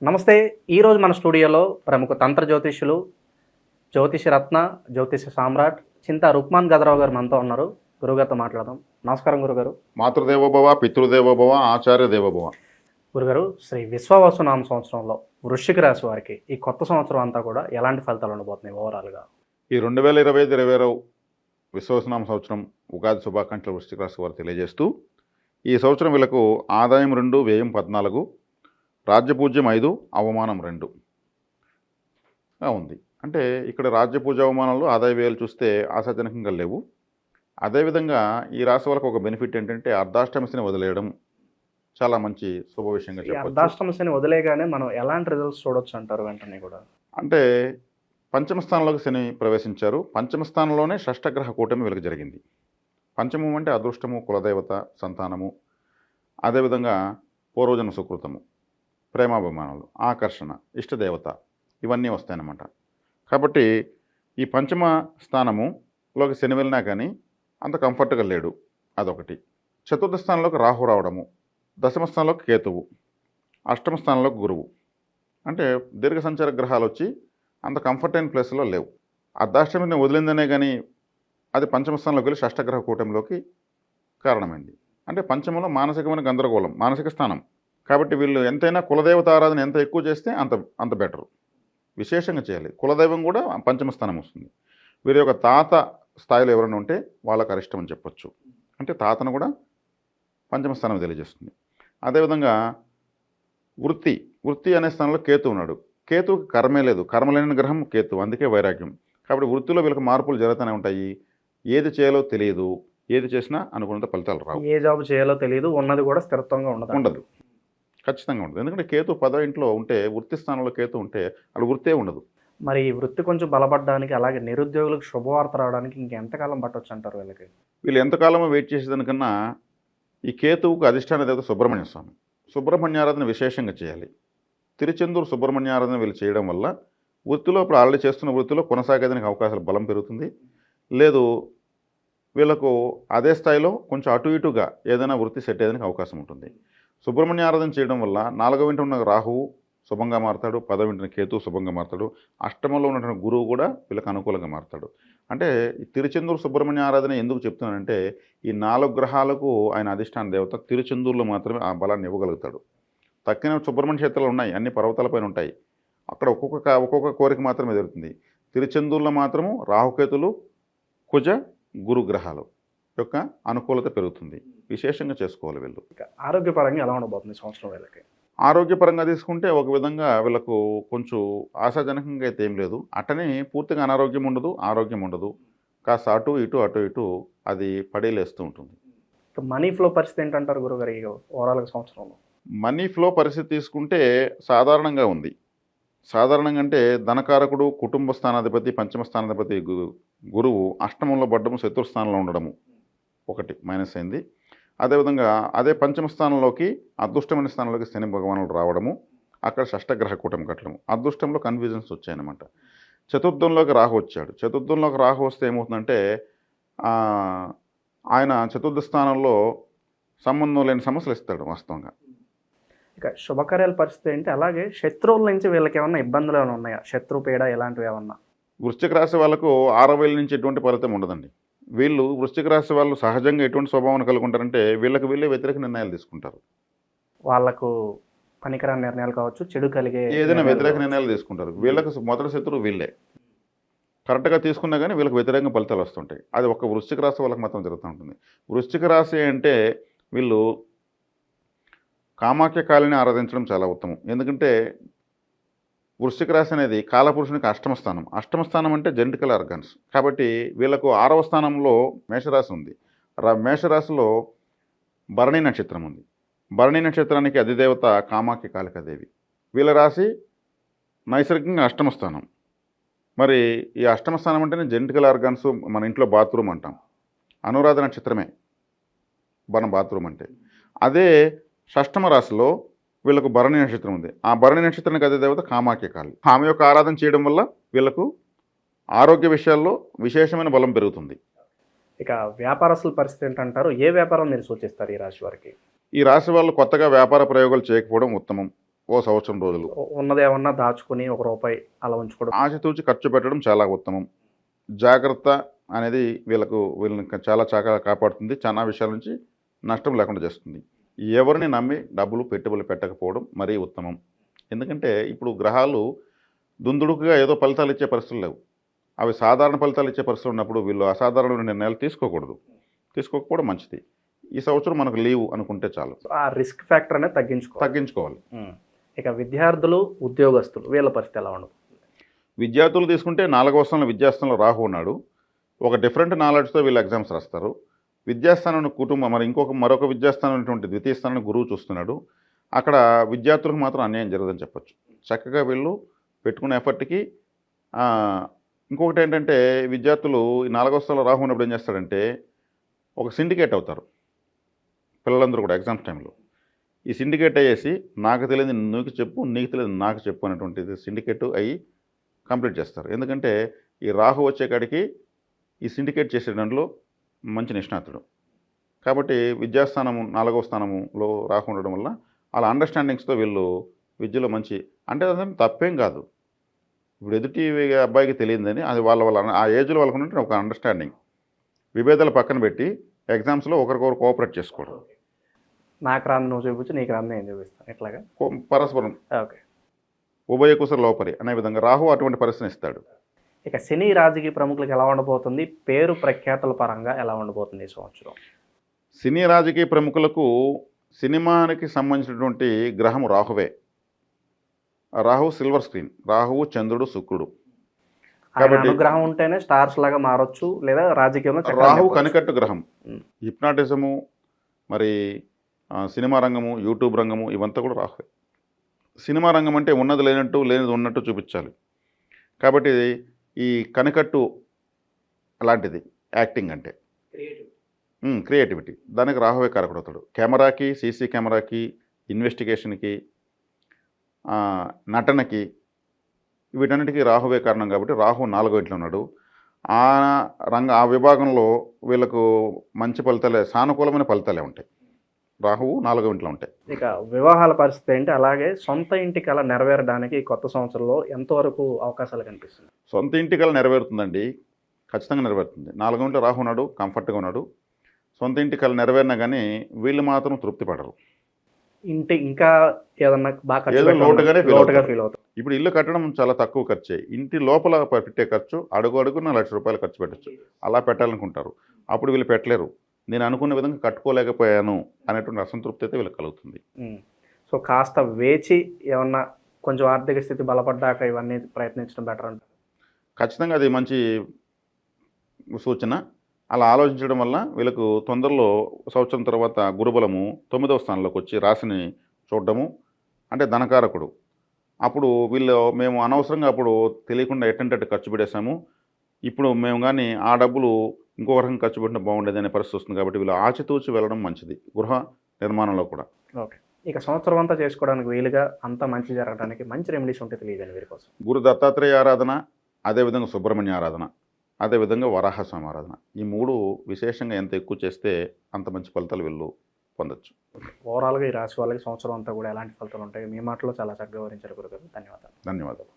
నమస్తే. ఈరోజు మన స్టూడియోలో ప్రముఖ తంత్ర జ్యోతిష్యులు, జ్యోతిష రత్న, జ్యోతిష సామ్రాట్ చింతా రుక్మాన్ గదరావు గారు మనతో ఉన్నారు. గురుగారితో మాట్లాడదాం. నమస్కారం గురుగారు. మాతృదేవోభవ, పితృదేవోభవ, ఆచార్య దేవోభవ. గురుగారు, శ్రీ విశ్వావసు నామ సంవత్సరంలో వృశ్చిక రాశి వారికి ఈ కొత్త సంవత్సరం అంతా కూడా ఎలాంటి ఫలితాలు ఉండబోతున్నాయి ఓవరాల్గా? ఈ 2025-26 విశ్వవసనామ సంవత్సరం ఉగాది శుభాకాంక్షలు వృశ్చిక రాశి వారు తెలియజేస్తూ, ఈ సంవత్సరం వీళ్ళకు ఆదాయం 2, వ్యయం 14, రాజ్యపూజ్యం 5, అవమానం 2 ఉంది. అంటే ఇక్కడ రాజ్యపూజ అవమానాలు, ఆదాయ వ్యయాలు చూస్తే ఆశాజనకంగా లేవు. అదేవిధంగా ఈ రాశి వాళ్ళకు ఒక బెనిఫిట్ ఏంటంటే అర్ధాష్టమ శని వదిలేయడం చాలా మంచి శుభ విషయంగా ఈ చెప్పచ్చు. అర్ధాష్టమ శని వదిలేగానే మనం ఎలాంటి రిజల్ట్స్ చూడొచ్చు అంటారు వెంటనే కూడా? అంటే పంచమ స్థానంలోకి శని ప్రవేశించారు. పంచమ స్థానంలోనే షష్టగ్రహ కూటమి వీళ్ళకి జరిగింది. పంచమం అంటే అదృష్టము, కులదేవత, సంతానము, అదేవిధంగా పూర్వజన్మ సుకృతము, ప్రేమాభిమానాలు, ఆకర్షణ, ఇష్టదేవత, ఇవన్నీ వస్తాయన్నమాట. కాబట్టి ఈ పంచమ స్థానములోకి శని వెళ్ళినా కానీ అంత కంఫర్ట్గా లేడు, అదొకటి. చతుర్థ స్థానంలోకి రాహు రావడము, దశమ స్థానంలోకి కేతువు, అష్టమ స్థానంలోకి గురువు. అంటే దీర్ఘ సంచార గ్రహాలు వచ్చి అంత కంఫర్ట్ అయిన ప్లేస్లో లేవు. అర్ధాష్టమిని వదిలిందనే కానీ అది పంచమ స్థానంలోకి వెళ్ళి షష్టగ్రహ కూటమిలోకి కారణమైంది. అంటే పంచమంలో మానసికమైన గందరగోళం, మానసిక స్థానం. కాబట్టి వీళ్ళు ఎంతైనా కులదేవత ఆరాధన ఎంత ఎక్కువ చేస్తే అంత అంత బెటరు, విశేషంగా చేయాలి. కులదైవం కూడా పంచమ స్థానం వస్తుంది. వీరి యొక్క తాత స్థాయిలో ఎవరైనా ఉంటే వాళ్ళకి అరిష్టం అని చెప్పొచ్చు. అంటే తాతను కూడా పంచమ స్థానం తెలియజేస్తుంది. అదేవిధంగా వృత్తి అనే స్థానంలో కేతు ఉన్నాడు. కేతువుకి కర్మే లేదు, కర్మలేని గ్రహం కేతు, అందుకే వైరాగ్యం. కాబట్టి వృత్తిలో వీళ్ళకి మార్పులు జరుగుతూనే ఉంటాయి. ఏది చేయాలో తెలియదు, ఏది చేసినా అనుకున్నంత ఫలితాలు రావు. ఏ జాబ్ చేయాలో తెలియదు, ఉన్నది కూడా స్థిరత్వంగా ఉండదు, ఖచ్చితంగా ఉండదు. ఎందుకంటే కేతు 10వ ఇంట్లో ఉంటే, వృత్తి స్థానంలో కేతు ఉంటే అది వృత్తే ఉండదు. మరి ఈ వృత్తి కొంచెం బలపడడానికి, అలాగే నిరుద్యోగులకు శుభవార్త రావడానికి ఇంకెంతకాలం పట్టొచ్చు అంటారు వీళ్ళకి? వీళ్ళు ఎంతకాలమో వెయిట్ చేసేదానికన్నా ఈ కేతువుకు అధిష్టాన దేవత సుబ్రహ్మణ్య స్వామి, సుబ్రహ్మణ్యారాధన విశేషంగా చేయాలి. తిరుచెందూరు సుబ్రహ్మణ్యారాధన వీళ్ళు చేయడం వల్ల వృత్తిలో ఇప్పుడు ఆల్రెడీ చేస్తున్న వృత్తిలో కొనసాగేదానికి అవకాశాలు బలం పెరుగుతుంది. లేదు వీళ్ళకు అదే స్థాయిలో కొంచెం అటు ఇటుగా ఏదైనా వృత్తి సెట్ అయ్యేదానికి అవకాశం ఉంటుంది. సుబ్రహ్మణ్య ఆరాధన చేయడం వల్ల 4వ ఇంట ఉన్న రాహువు శుభంగా మారుతాడు, 10వ ఇంటిన కేతువు శుభంగా మారుతాడు, అష్టమంలో ఉన్నటువంటి గురువు కూడా వీళ్ళకి అనుకూలంగా మారుతాడు. అంటే ఈ తిరుచెందూరు సుబ్రహ్మణ్య ఆరాధన ఎందుకు చెప్తున్నానంటే ఈ 4 గ్రహాలకు ఆయన అధిష్టాన దేవత తిరుచెందూరులో మాత్రమే ఆ బలాన్ని ఇవ్వగలుగుతాడు. తక్కిన సుబ్రహ్మణ్య క్షేత్రాలు ఉన్నాయి, అన్ని పర్వతాలపైన ఉంటాయి, అక్కడ ఒక్కొక్క కోరిక మాత్రమే ఎదురుతుంది. తిరుచెందూరులో మాత్రము రాహుకేతులు, కుజ, గురు గ్రహాలు యొక్క అనుకూలత పెరుగుతుంది. విశేషంగా చేసుకోవాలి వీళ్ళు. ఆరోగ్యపరంగా ఎలా ఉండబోతుంది సంవత్సరం వీళ్ళకి? ఆరోగ్యపరంగా తీసుకుంటే ఒక విధంగా వీళ్ళకు కొంచెం ఆశాజనకంగా అయితే ఏం లేదు. అట్టనే పూర్తిగా అనారోగ్యం ఉండదు, ఆరోగ్యం ఉండదు, కాస్త అటు ఇటు అది పడేలేస్తూ ఉంటుంది. మనీ ఫ్లో పరిస్థితి ఏంటంటారు గురుగారు ఈ ఓవరాల్గా సంవత్సరంలో? మనీ ఫ్లో పరిస్థితి తీసుకుంటే సాధారణంగా ఉంది. సాధారణంగా అంటే ధనకారకుడు, కుటుంబ స్థానాధిపతి, పంచమ స్థానాధిపతి గురువు అష్టమంలో పడ్డము, చతుర్థానంలో ఉండడము ఒకటి మైనస్ అయింది. అదేవిధంగా అదే పంచమ స్థానంలోకి అదృష్టమైన స్థానంలోకి శని భగవానుడు రావడము, అక్కడ షష్టగ్రహ కూటమి కట్టడము, అదృష్టంలో కన్ఫ్యూజన్స్ వచ్చాయన్నమాట. చతుర్థంలోకి రాహు వచ్చాడు. చతుర్థంలోకి రాహు వస్తే ఏమవుతుందంటే ఆయన చతుర్థ స్థానంలో సంబంధం లేని సమస్యలు ఇస్తాడు వాస్తవంగా. ఇక శుభకార్యాల పరిస్థితి ఏంటి? అలాగే శత్రువుల నుంచి వీళ్ళకి ఏమన్నా ఇబ్బందులు ఏమైనా ఉన్నాయా? శత్రుపీడ ఇలాంటివి ఏమన్నా? వృశ్చిక రాశి వాళ్ళకు 6వ వేల నుంచి ఎటువంటి ఫలితం ఉండదండి. వీళ్ళు వృశ్చిక రాశి వాళ్ళు సహజంగా ఎటువంటి స్వభావం కలిగి ఉంటారంటే వీళ్ళే వ్యతిరేక నిర్ణయాలు తీసుకుంటారు. వాళ్ళకు పనికిరాని నిర్ణయాలు కావచ్చు, చెడు కలిగే ఏదైనా వ్యతిరేక నిర్ణయాలు తీసుకుంటారు. వీళ్ళకు మొదటి శత్రువు వీళ్ళే. కరెక్ట్గా తీసుకున్నా కానీ వీళ్ళకి వ్యతిరేకంగా ఫలితాలు వస్తుంటాయి. అది ఒక వృశ్చిక రాశి వాళ్ళకి మాత్రం జరుగుతూ ఉంటుంది. వృశ్చిక రాశి అంటే వీళ్ళు కామాఖ్య కాళిని ఆరాధించడం చాలా ఉత్తమం. ఎందుకంటే వృశ్చిక రాశి అనేది కాలపురుషునికి అష్టమ స్థానం అంటే జెనెటికల్ ఆర్గాన్స్. కాబట్టి వీళ్ళకు 6వ స్థానంలో మేషరాశి ఉంది. మేషరాశిలో భరణి నక్షత్రం ఉంది. భరణి నక్షత్రానికి అధిదేవత కామాఖ్య కాళికాదేవి. వీళ్ళ రాశి నైసర్గికంగా అష్టమ స్థానం. మరి ఈ అష్టమ స్థానం అంటేనే జెనెటికల్ ఆర్గాన్స్, మన ఇంట్లో బాత్రూమ్ అంటాం. అనురాధ నక్షత్రమే మన బాత్రూమ్ అంటే. అదే షష్టమ రాశిలో వీళ్ళకు భరణి నక్షత్రం ఉంది. ఆ భరణి నక్షత్రానికి అదే దేవత కామాఖ్య కాళి. ఆమె యొక్క ఆరాధన చేయడం వల్ల వీళ్ళకు ఆరోగ్య విషయాల్లో విశేషమైన బలం పెరుగుతుంది. ఇక వ్యాపారస్తుల పరిస్థితి ఏంటంటారు? ఏ వ్యాపారం మీరు సూచిస్తారు ఈ రాశి వారికి? ఈ రాశి వాళ్ళు కొత్తగా వ్యాపార ప్రయోగాలు చేయకపోవడం ఉత్తమం. ఓ సంవత్సరం రోజులు. ఉన్నది ఏమన్నా దాచుకుని ₹1 అలా ఉంచుకోవడం. ఆచితూచి ఖర్చు పెట్టడం చాలా ఉత్తమం. జాగ్రత్త అనేది వీళ్ళని చాలా చక్కగా కాపాడుతుంది. చాలా విషయాల నుంచి నష్టం లేకుండా చేస్తుంది. ఎవరిని నమ్మి డబ్బులు పెట్టుబడులు పెట్టకపోవడం మరీ ఉత్తమం. ఎందుకంటే ఇప్పుడు గ్రహాలు దుందుడుకుగా ఏదో ఫలితాలు ఇచ్చే పరిస్థితులు లేవు. అవి సాధారణ ఫలితాలు ఇచ్చే పరిస్థితులు ఉన్నప్పుడు వీళ్ళు అసాధారణమైన నిర్ణయాలు తీసుకోకూడదు. తీసుకోకపోవడం మంచిది. ఈ సంవత్సరం మనకు లీవ్ అనుకుంటే చాలు. ఆ రిస్క్ ఫ్యాక్టర్ అనేది తగ్గించుకోవాలి. ఇక విద్యార్థులు, ఉద్యోగస్తులు వీళ్ళ పరిస్థితి ఎలా ఉండదు? విద్యార్థులు తీసుకుంటే 4వ స్థానంలో విద్యాస్థానంలో రాహు ఉన్నాడు. ఒక డిఫరెంట్ నాలెడ్జ్తో వీళ్ళు ఎగ్జామ్స్ రాస్తారు. విద్యాస్థానం కుటుంబం మరొక విద్యాస్థానం అనేటువంటి ద్వితీయ స్థానాన్ని గురువు చూస్తున్నాడు. అక్కడ విద్యార్థులకు మాత్రం అన్యాయం జరగదని చెప్పొచ్చు. చక్కగా వీళ్ళు పెట్టుకున్న ఎఫర్ట్కి ఇంకొకటి ఏంటంటే విద్యార్థులు ఈ 4వ స్థానంలో రాహు ఉన్నప్పుడు ఏం చేస్తాడంటే ఒక సిండికేట్ అవుతారు. పిల్లలందరూ కూడా ఎగ్జామ్స్ టైంలో ఈ సిండికేట్ అయ్యేసి నాకు తెలియదు నీకు చెప్పు, నీకు తెలియదు నాకు చెప్పు అనేటువంటిది సిండికేట్ అయ్యి కంప్లీట్ చేస్తారు. ఎందుకంటే ఈ రాహు వచ్చే కాడికి ఈ సిండికేట్ చేసే దాంట్లో మంచి నిష్ణాతుడు. కాబట్టి విద్యాస్థానము 4వ స్థానంలో రాహు ఉండడం వల్ల వాళ్ళ అండర్స్టాండింగ్స్తో వీళ్ళు విద్యలో మంచి అంటే అదే తప్పేం కాదు. ఇప్పుడు ఎదుటి అబ్బాయికి తెలియదని అది వాళ్ళ ఆ ఏజ్లో వాళ్ళకు ఉన్నట్టు ఒక అండర్స్టాండింగ్. విభేదాలు పక్కన పెట్టి ఎగ్జామ్స్లో ఒకరికొకరు కోఆపరేట్ చేసుకోవడం. నాకు రాను నువ్వు చూపించు, నీకు రాను నేను చూపిస్తాను, ఇట్లాగా పరస్పరం ఓకే. ఉభయ కుశల లోపరి అనే విధంగా రాహు అటువంటి పరిస్థితిని ఇస్తాడు. ఇక సినీ రాజకీయ ప్రముఖులకు ఎలా ఉండబోతుంది? పేరు ప్రఖ్యాతుల పరంగా ఎలా ఉండబోతుంది ఈ సంవత్సరం? సినీ రాజకీయ ప్రముఖులకు సినిమానికి సంబంధించినటువంటి గ్రహం రాహువే. రాహు సిల్వర్ స్క్రీన్, రాహువు చంద్రుడు శుక్రుడు. కాబట్టి అనుగ్రహం ఉంటేనే స్టార్స్ లాగా మారొచ్చు, లేదా రాజకీయంలో రాహు కనికట్టు గ్రహం. హిప్నాటిజము, మరి సినిమా రంగము, యూట్యూబ్ రంగము ఇవంతా కూడా రాహువే. సినిమా రంగం అంటే ఉన్నది లేనట్టు, లేనిది ఉన్నట్టు చూపించాలి. కాబట్టి ఈ కనికట్టు అలాంటిది యాక్టింగ్ అంటే క్రియేటివిటీ, దానికి రాహువే కారకుడవుతాడు. కెమెరాకి, సీసీ కెమెరాకి, ఇన్వెస్టిగేషన్కి, నటనకి, వీటన్నిటికీ రాహువే కారణం. కాబట్టి రాహు 4వ ఇంట్లో ఉన్నాడు. ఆ విభాగంలో వీళ్ళకు మంచి ఫలితాలే, సానుకూలమైన ఫలితాలే ఉంటాయి. రాహువు 4వ ఇంట్లో ఉంటాయి. ఇక వివాహాల పరిస్థితి ఏంటి? అలాగే సొంత ఇంటి కళ నెరవేరడానికి కొత్త సంవత్సరంలో ఎంతవరకు అవకాశాలు కనిపిస్తుంది? సొంత ఇంటి కళ నెరవేరుతుందండి, ఖచ్చితంగా నెరవేరుతుంది. 4వ ఇంట్లో రాహు ఉన్నాడు, కంఫర్ట్గా ఉన్నాడు. సొంత ఇంటి కళ నెరవేరినా కానీ వీళ్ళు మాత్రం తృప్తి పడరు. ఇంటి ఇంకా ఏదన్నా బాగా లోటుగా ఫీల్ అవుతారు. ఇప్పుడు ఇల్లు కట్టడం చాలా తక్కువ ఖర్చే. ఇంటి లోపల పెట్టే ఖర్చు అడుగున ₹1,00,000 ఖర్చు పెట్టచ్చు. అలా పెట్టాలనుకుంటారు. అప్పుడు వీళ్ళు పెట్టలేరు. నేను అనుకున్న విధంగా కట్టుకోలేకపోయాను అనేటువంటి అసంతృప్తి అయితే వీళ్ళకి కలుగుతుంది. సో కాస్త వేచి ఏమన్నా కొంచెం ఆర్థిక స్థితి బలపడ్డాక ఇవన్నీ ప్రయత్నించడం బెటర్ అంటారు. ఖచ్చితంగా అది మంచి సూచన. అలా ఆలోచించడం వల్ల వీళ్ళకు తొందరలో సంవత్సరం తర్వాత గురుబలము 9వ స్థానంలోకి వచ్చి రాశిని చూడడము అంటే ధనకారకుడు. అప్పుడు మేము అనవసరంగా అప్పుడు తెలియకుండా ఎట్టంటే ఖర్చు పెట్టేశాము. ఇప్పుడు మేము కానీ ఆ డబ్బులు ఇంకో రకంగా ఖర్చు పెట్టిన బాగుండేది అనే పరిస్థితి వస్తుంది. కాబట్టి వీళ్ళు ఆచితూచి వెళ్ళడం మంచిది గృహ నిర్మాణంలో కూడా. ఓకే. ఇక సంవత్సరం అంతా చేసుకోవడానికి వీలుగా అంతా మంచి జరగడానికి మంచి రెమెడీస్ ఉంటే తెలియదండి వీరి కోసం? గురు దత్తాత్రేయ ఆరాధన, అదేవిధంగా సుబ్రహ్మణ్య ఆరాధన, అదేవిధంగా వరాహస్వామి ఆరాధన. ఈ 3 విశేషంగా ఎంత ఎక్కువ చేస్తే అంత మంచి ఫలితాలు వీళ్ళు పొందొచ్చు. ఓవరాల్గా ఈ రాశి వాళ్ళకి సంవత్సరం అంతా కూడా ఎలాంటి ఫలితాలు ఉంటాయి? మీ మాటలో చాలా చక్కగా వివరించారు గురుగారు. ధన్యవాదాలు.